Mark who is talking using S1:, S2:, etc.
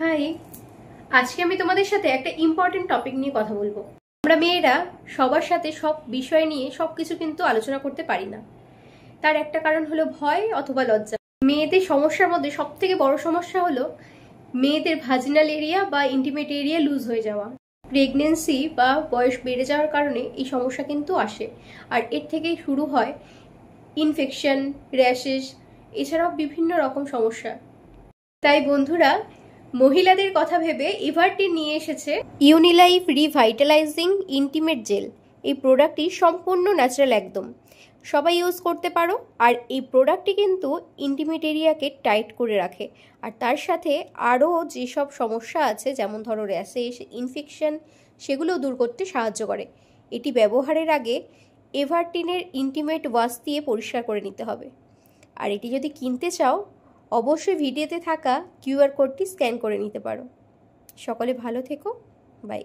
S1: High, আজকে আমি তোমাদের সাথে একটা ইম্পর্টেন্ট টপিক নিয়ে কথা বলবো। আমরা মেয়েরা সবার সাথে সব বিষয় নিয়ে সবকিছু কিন্তু আলোচনা করতে পারি না। তার একটা কারণ হলো ভয় অথবা লজ্জা। মেয়েদের সমস্যার মধ্যে সব থেকে বড় সমস্যা হলো মেয়েদের ভাজিনাল এরিয়া বা ইন্টিমেট এরিয়া লুজ হয়ে যাওয়া। প্রেগনেন্সি বা বয়স বেড়ে যাওয়ার কারণে এই সমস্যা কিন্তু আসে, আর এর থেকেই শুরু হয় ইনফেকশন, র্যাশেস, এছাড়াও বিভিন্ন রকম সমস্যা। তাই বন্ধুরা, মহিলাদের কথা ভেবে এভারটিন নিয়ে এসেছে ইউনিলাইফ রিভাইটালাইজিং ইন্টিমেট জেল। এই প্রোডাক্টটি সম্পূর্ণ ন্যাচারাল, একদম সবাই ইউজ করতে পারো। আর এই প্রোডাক্টটি কিন্তু ইন্টিমেট এরিয়াকে টাইট করে রাখে, আর তার সাথে আরও যেসব সমস্যা আছে যেমন ধরো র্যাশেস, ইনফেকশন, সেগুলোও দূর করতে সাহায্য করে। এটি ব্যবহারের আগে এভারটিনের ইন্টিমেট ওয়াশ দিয়ে পরিষ্কার করে নিতে হবে। আর এটি যদি কিনতে চাও অবশ্যই ভিডিওতে থাকা কিউআর কোডটি স্ক্যান করে নিতে পারো। সকলে ভালো থেকো, বাই।